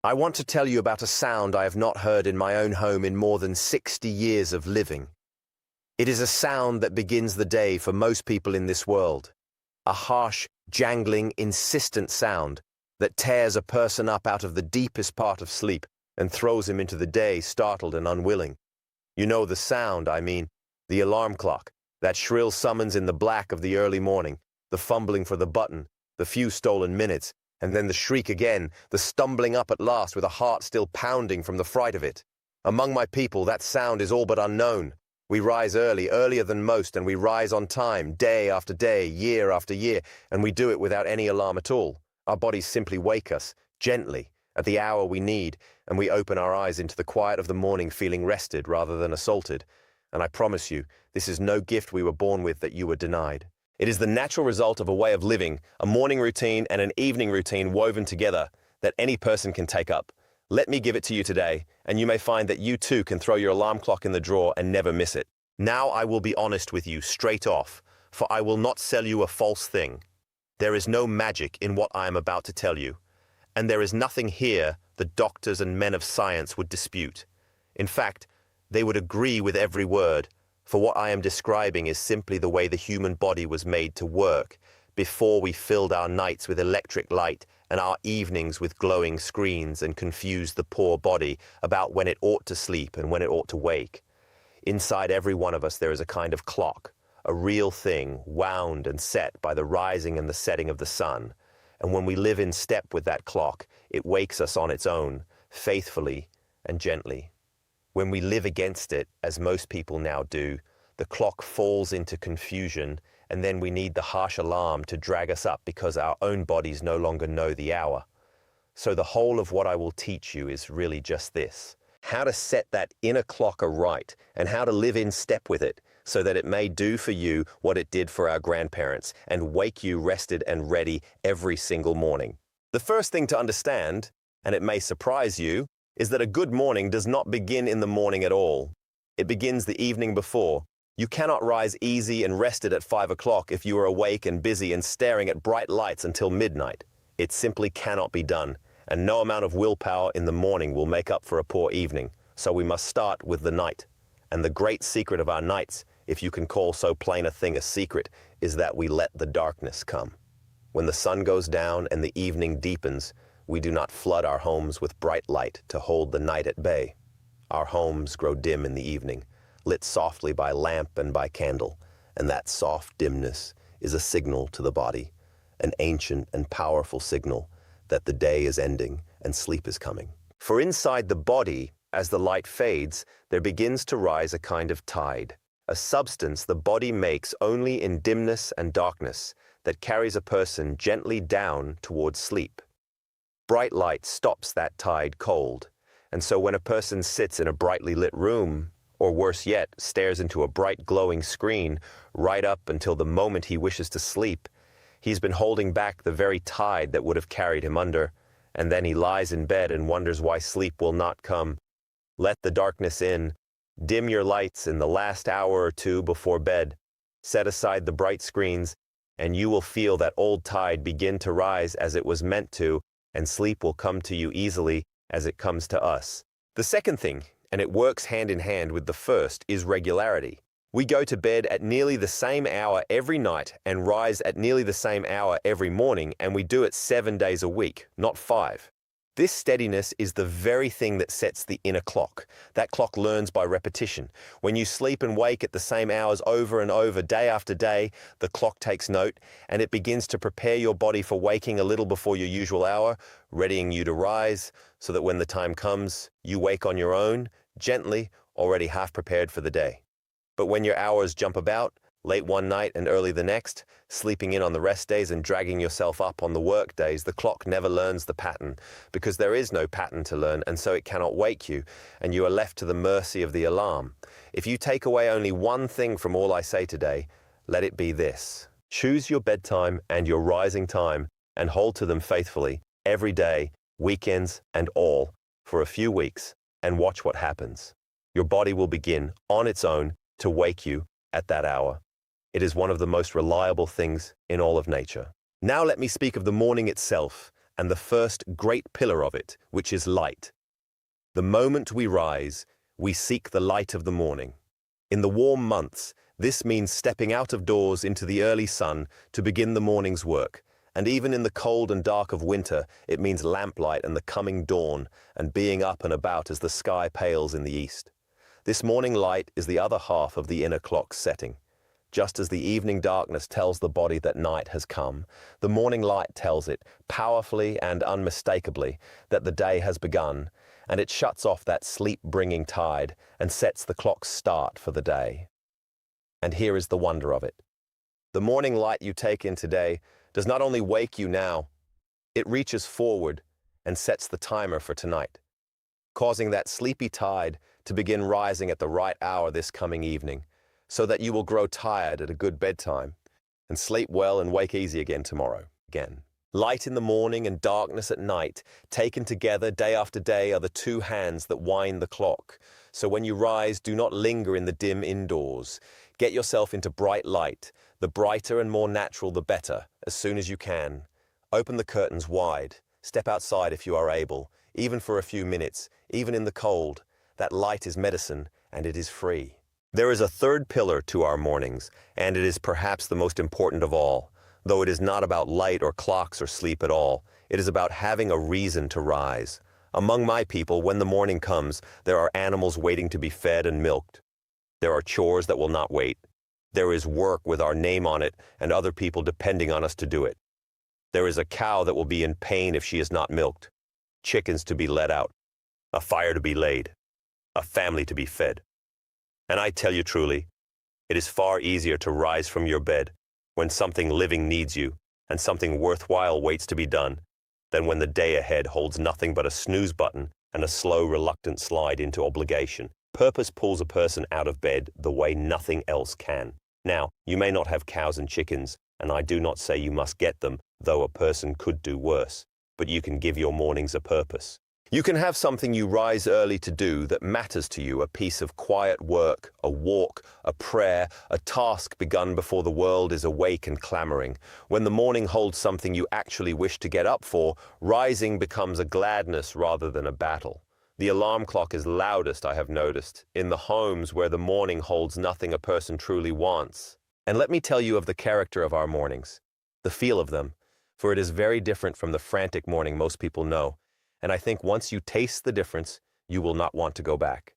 I want to tell you about a sound I have not heard in my own home in more than 60 years of living. It is a sound that begins the day for most people in this world. A harsh, jangling, insistent sound that tears a person up out of the deepest part of sleep and throws him into the day startled and unwilling. You know the sound, I mean, the alarm clock, that shrill summons in the black of the early morning, the fumbling for the button, the few stolen minutes, and then the shriek again, the stumbling up at last with a heart still pounding from the fright of it. Among my people, that sound is all but unknown. We rise early, earlier than most, and we rise on time, day after day, year after year, and we do it without any alarm at all. Our bodies simply wake us, gently, at the hour we need, and we open our eyes into the quiet of the morning feeling rested rather than assaulted. And I promise you, this is no gift we were born with that you were denied. It is the natural result of a way of living, a morning routine and an evening routine woven together that any person can take up. Let me give it to you today, and you may find that you too can throw your alarm clock in the drawer and never miss it. Now I will be honest with you straight off, for I will not sell you a false thing. There is no magic in what I am about to tell you, and there is nothing here the doctors and men of science would dispute. In fact, they would agree with every word, for what I am describing is simply the way the human body was made to work before we filled our nights with electric light and our evenings with glowing screens and confused the poor body about when it ought to sleep and when it ought to wake. Inside every one of us there is a kind of clock, a real thing wound and set by the rising and the setting of the sun. And when we live in step with that clock, it wakes us on its own, faithfully and gently. When we live against it, as most people now do, the clock falls into confusion, and then we need the harsh alarm to drag us up because our own bodies no longer know the hour. So the whole of what I will teach you is really just this: how to set that inner clock aright and how to live in step with it so that it may do for you what it did for our grandparents and wake you rested and ready every single morning. The first thing to understand, and it may surprise you, is that a good morning does not begin in the morning at all. It begins the evening before. You cannot rise easy and rested at 5 o'clock if you are awake and busy and staring at bright lights until midnight. It simply cannot be done, and no amount of willpower in the morning will make up for a poor evening. So we must start with the night. And the great secret of our nights, if you can call so plain a thing a secret, is that we let the darkness come. When the sun goes down and the evening deepens, we do not flood our homes with bright light to hold the night at bay. Our homes grow dim in the evening, lit softly by lamp and by candle, and that soft dimness is a signal to the body, an ancient and powerful signal that the day is ending and sleep is coming. For inside the body, as the light fades, there begins to rise a kind of tide, a substance the body makes only in dimness and darkness that carries a person gently down towards sleep. Bright light stops that tide cold, and so when a person sits in a brightly lit room, or worse yet, stares into a bright glowing screen right up until the moment he wishes to sleep, he's been holding back the very tide that would have carried him under, and then he lies in bed and wonders why sleep will not come. Let the darkness in. Dim your lights in the last hour or two before bed. Set aside the bright screens, and you will feel that old tide begin to rise as it was meant to, and sleep will come to you easily as it comes to us. The second thing, and it works hand in hand with the first, is regularity. We go to bed at nearly the same hour every night and rise at nearly the same hour every morning, and we do it 7 days a week, not 5. This steadiness is the very thing that sets the inner clock. That clock learns by repetition. When you sleep and wake at the same hours over and over, day after day, the clock takes note, and it begins to prepare your body for waking a little before your usual hour, readying you to rise, so that when the time comes, you wake on your own, gently, already half prepared for the day. But when your hours jump about, late one night and early the next, sleeping in on the rest days and dragging yourself up on the work days, the clock never learns the pattern, because there is no pattern to learn, and so it cannot wake you, and you are left to the mercy of the alarm. If you take away only one thing from all I say today, let it be this: choose your bedtime and your rising time, and hold to them faithfully, every day, weekends and all, for a few weeks, and watch what happens. Your body will begin, on its own, to wake you at that hour. It is one of the most reliable things in all of nature. Now let me speak of the morning itself, and the first great pillar of it, which is light. The moment we rise, we seek the light of the morning. In the warm months, this means stepping out of doors into the early sun to begin the morning's work. And even in the cold and dark of winter, it means lamplight and the coming dawn and being up and about as the sky pales in the east. This morning light is the other half of the inner clock's setting. Just as the evening darkness tells the body that night has come, the morning light tells it, powerfully and unmistakably, that the day has begun, and it shuts off that sleep-bringing tide and sets the clock's start for the day. And here is the wonder of it. The morning light you take in today does not only wake you now, it reaches forward and sets the timer for tonight, causing that sleepy tide to begin rising at the right hour this coming evening, so that you will grow tired at a good bedtime and sleep well and wake easy again tomorrow. Light in the morning and darkness at night, taken together day after day, are the two hands that wind the clock. So when you rise, do not linger in the dim indoors. Get yourself into bright light. The brighter and more natural, the better, as soon as you can. Open the curtains wide. Step outside if you are able, even for a few minutes, even in the cold. That light is medicine, and it is free. There is a third pillar to our mornings, and it is perhaps the most important of all. Though it is not about light or clocks or sleep at all, it is about having a reason to rise. Among my people, when the morning comes, there are animals waiting to be fed and milked. There are chores that will not wait. There is work with our name on it and other people depending on us to do it. There is a cow that will be in pain if she is not milked, chickens to be let out, a fire to be laid, a family to be fed. And I tell you truly, it is far easier to rise from your bed when something living needs you and something worthwhile waits to be done, than when the day ahead holds nothing but a snooze button and a slow, reluctant slide into obligation. Purpose pulls a person out of bed the way nothing else can. Now, you may not have cows and chickens, and I do not say you must get them, though a person could do worse, but you can give your mornings a purpose. You can have something you rise early to do that matters to you, a piece of quiet work, a walk, a prayer, a task begun before the world is awake and clamoring. When the morning holds something you actually wish to get up for, rising becomes a gladness rather than a battle. The alarm clock is loudest, I have noticed, in the homes where the morning holds nothing a person truly wants. And let me tell you of the character of our mornings, the feel of them, for it is very different from the frantic morning most people know. And I think once you taste the difference, you will not want to go back.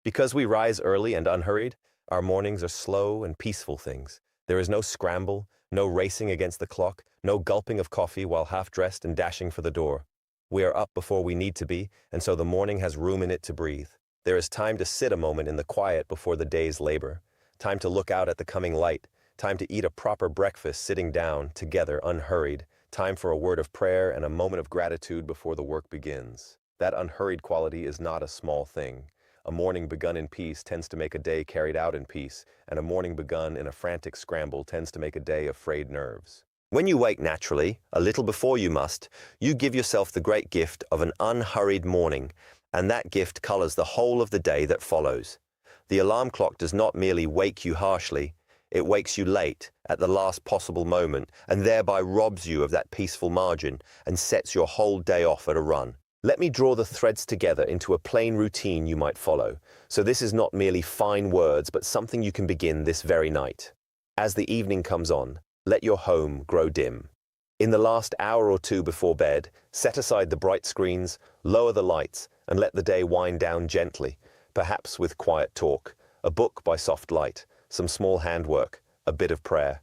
Because we rise early and unhurried, our mornings are slow and peaceful things. There is no scramble, no racing against the clock, no gulping of coffee while half-dressed and dashing for the door. We are up before we need to be, and so the morning has room in it to breathe. There is time to sit a moment in the quiet before the day's labor, time to look out at the coming light, time to eat a proper breakfast sitting down, together, unhurried, time for a word of prayer and a moment of gratitude before the work begins. That unhurried quality is not a small thing. A morning begun in peace tends to make a day carried out in peace, and a morning begun in a frantic scramble tends to make a day of frayed nerves. When you wake naturally, a little before you must, you give yourself the great gift of an unhurried morning, and that gift colors the whole of the day that follows. The alarm clock does not merely wake you harshly, it wakes you late, at the last possible moment, and thereby robs you of that peaceful margin and sets your whole day off at a run. Let me draw the threads together into a plain routine you might follow. So this is not merely fine words, but something you can begin this very night. As the evening comes on, let your home grow dim. In the last hour or two before bed, set aside the bright screens, lower the lights, and let the day wind down gently, perhaps with quiet talk, a book by soft light, some small handwork, a bit of prayer.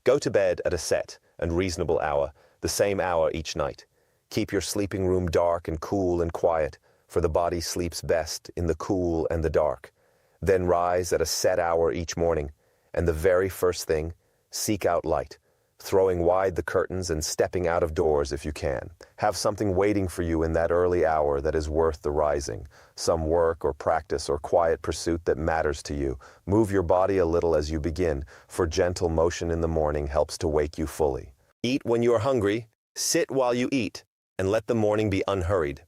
Go to bed at a set and reasonable hour, the same hour each night. Keep your sleeping room dark and cool and quiet, for the body sleeps best in the cool and the dark. Then rise at a set hour each morning, and the very first thing, seek out light, throwing wide the curtains and stepping out of doors if you can. Have something waiting for you in that early hour that is worth the rising, some work or practice or quiet pursuit that matters to you. Move your body a little as you begin, for gentle motion in the morning helps to wake you fully. Eat when you are hungry, sit while you eat, and let the morning be unhurried.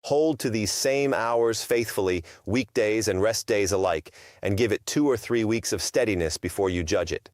Hold to these same hours faithfully, weekdays and rest days alike, and give it 2 or 3 weeks of steadiness before you judge it.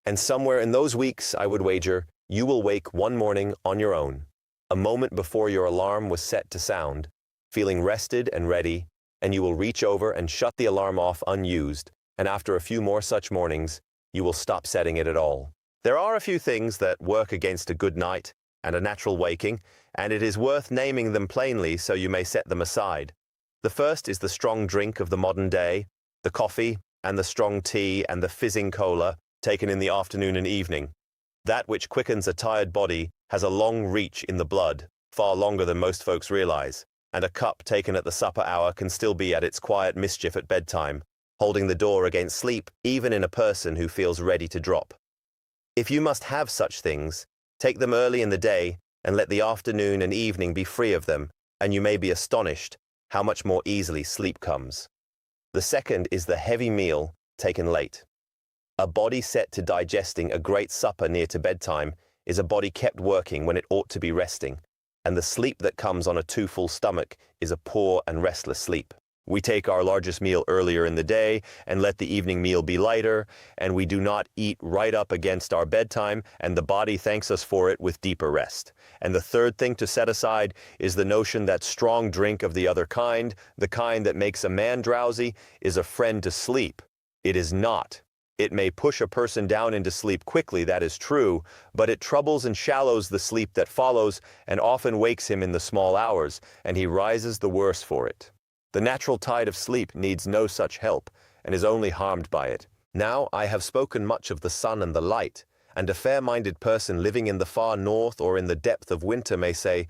And somewhere in those weeks, I would wager, you will wake one morning on your own, a moment before your alarm was set to sound, feeling rested and ready, and you will reach over and shut the alarm off unused, and after a few more such mornings, you will stop setting it at all. There are a few things that work against a good night and a natural waking, and it is worth naming them plainly so you may set them aside. The first is the strong drink of the modern day, the coffee and the strong tea and the fizzing cola taken in the afternoon and evening. That which quickens a tired body has a long reach in the blood, far longer than most folks realize, and a cup taken at the supper hour can still be at its quiet mischief at bedtime, holding the door against sleep even in a person who feels ready to drop. If you must have such things, take them early in the day and let the afternoon and evening be free of them, and you may be astonished how much more easily sleep comes. The second is the heavy meal taken late. A body set to digesting a great supper near to bedtime is a body kept working when it ought to be resting, and the sleep that comes on a too full stomach is a poor and restless sleep. We take our largest meal earlier in the day and let the evening meal be lighter, and we do not eat right up against our bedtime, and the body thanks us for it with deeper rest. And the third thing to set aside is the notion that strong drink of the other kind, the kind that makes a man drowsy, is a friend to sleep. It is not. It may push a person down into sleep quickly, that is true, but it troubles and shallows the sleep that follows and often wakes him in the small hours, and he rises the worse for it. The natural tide of sleep needs no such help, and is only harmed by it. Now I have spoken much of the sun and the light, and a fair-minded person living in the far north or in the depth of winter may say,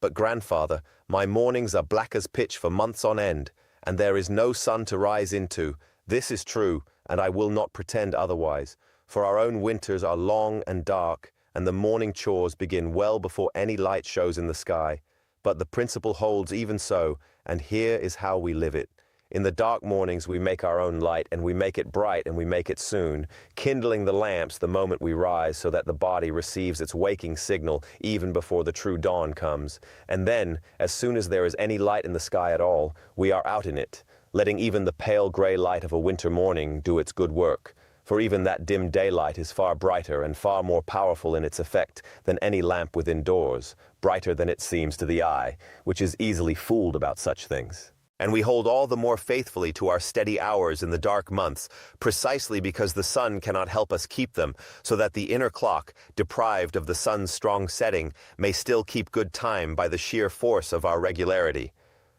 "But grandfather, my mornings are black as pitch for months on end, and there is no sun to rise into." This is true, and I will not pretend otherwise, for our own winters are long and dark, and the morning chores begin well before any light shows in the sky. But the principle holds even so, and here is how we live it. In the dark mornings we make our own light, and we make it bright, and we make it soon, kindling the lamps the moment we rise so that the body receives its waking signal even before the true dawn comes. And then, as soon as there is any light in the sky at all, we are out in it, letting even the pale gray light of a winter morning do its good work. For even that dim daylight is far brighter and far more powerful in its effect than any lamp within doors, brighter than it seems to the eye, which is easily fooled about such things. And we hold all the more faithfully to our steady hours in the dark months, precisely because the sun cannot help us keep them, so that the inner clock, deprived of the sun's strong setting, may still keep good time by the sheer force of our regularity.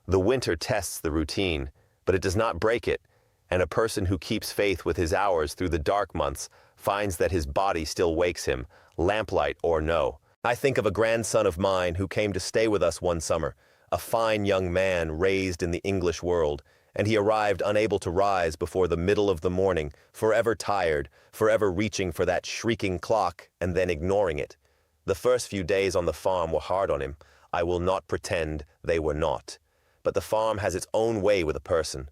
The winter tests the routine, but it does not break it, and a person who keeps faith with his hours through the dark months finds that his body still wakes him, lamplight or no. I think of a grandson of mine who came to stay with us one summer, a fine young man raised in the English world, and he arrived unable to rise before the middle of the morning, forever tired, forever reaching for that shrieking clock and then ignoring it. The first few days on the farm were hard on him. I will not pretend they were not. But the farm has its own way with a person.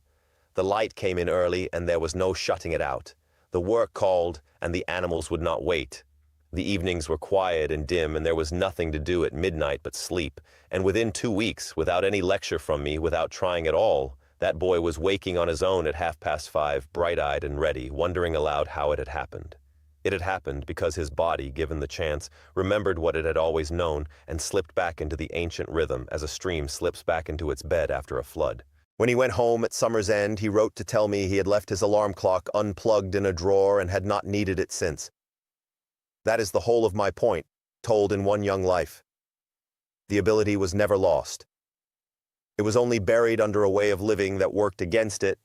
The light came in early, and there was no shutting it out. The work called, and the animals would not wait. The evenings were quiet and dim, and there was nothing to do at midnight but sleep. And within 2 weeks, without any lecture from me, without trying at all, that boy was waking on his own at 5:30, bright-eyed and ready, wondering aloud how it had happened. It had happened because his body, given the chance, remembered what it had always known and slipped back into the ancient rhythm as a stream slips back into its bed after a flood. When he went home at summer's end, he wrote to tell me he had left his alarm clock unplugged in a drawer and had not needed it since. That is the whole of my point, told in one young life. The ability was never lost. It was only buried under a way of living that worked against it,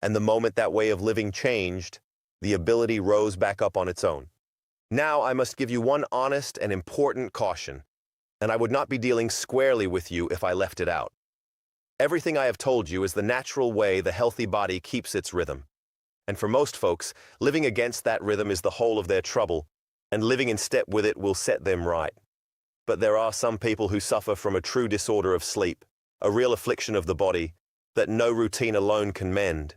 and the moment that way of living changed, the ability rose back up on its own. Now I must give you one honest and important caution, and I would not be dealing squarely with you if I left it out. Everything I have told you is the natural way the healthy body keeps its rhythm. And for most folks, living against that rhythm is the whole of their trouble, and living in step with it will set them right. But there are some people who suffer from a true disorder of sleep, a real affliction of the body, that no routine alone can mend.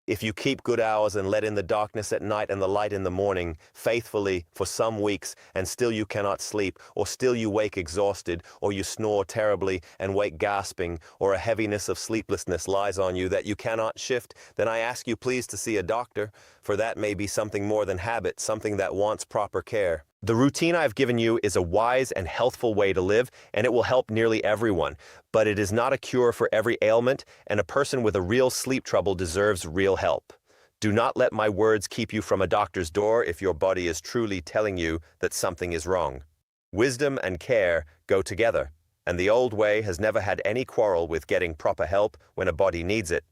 If you keep good hours and let in the darkness at night and the light in the morning, faithfully for some weeks, and still you cannot sleep, or still you wake exhausted, or you snore terribly and wake gasping, or a heaviness of sleeplessness lies on you that you cannot shift, then I ask you please to see a doctor, for that may be something more than habit, something that wants proper care. The routine I've given you is a wise and healthful way to live, and it will help nearly everyone. But it is not a cure for every ailment, and a person with a real sleep trouble deserves real help. Do not let my words keep you from a doctor's door if your body is truly telling you that something is wrong. Wisdom and care go together, and the old way has never had any quarrel with getting proper help when a body needs it.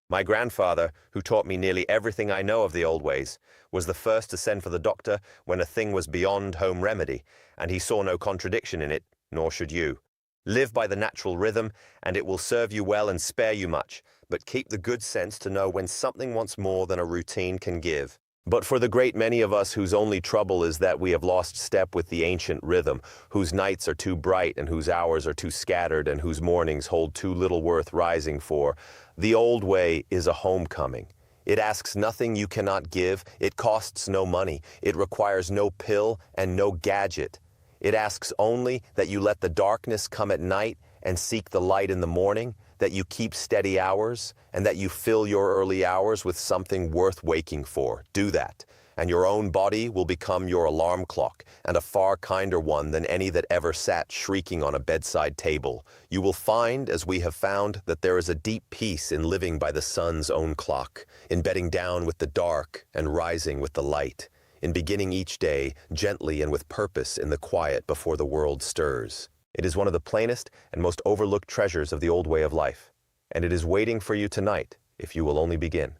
My grandfather, who taught me nearly everything I know of the old ways, was the first to send for the doctor when a thing was beyond home remedy, and he saw no contradiction in it, nor should you. Live by the natural rhythm, and it will serve you well and spare you much, but keep the good sense to know when something wants more than a routine can give. But for the great many of us whose only trouble is that we have lost step with the ancient rhythm, whose nights are too bright and whose hours are too scattered and whose mornings hold too little worth rising for, the old way is a homecoming. It asks nothing you cannot give, it costs no money, it requires no pill and no gadget. It asks only that you let the darkness come at night and seek the light in the morning, that you keep steady hours, and that you fill your early hours with something worth waking for. Do that, and your own body will become your alarm clock, and a far kinder one than any that ever sat shrieking on a bedside table. You will find, as we have found, that there is a deep peace in living by the sun's own clock, in bedding down with the dark and rising with the light, in beginning each day gently and with purpose in the quiet before the world stirs. It is one of the plainest and most overlooked treasures of the old way of life, and it is waiting for you tonight if you will only begin.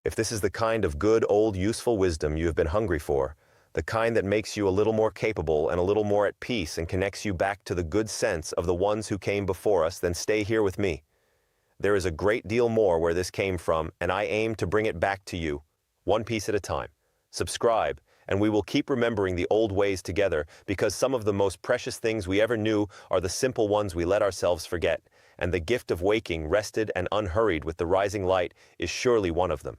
If this is the kind of good, old, useful wisdom you have been hungry for, the kind that makes you a little more capable and a little more at peace and connects you back to the good sense of the ones who came before us, then stay here with me. There is a great deal more where this came from, and I aim to bring it back to you, one piece at a time. Subscribe, and we will keep remembering the old ways together, because some of the most precious things we ever knew are the simple ones we let ourselves forget, and the gift of waking rested and unhurried with the rising light is surely one of them.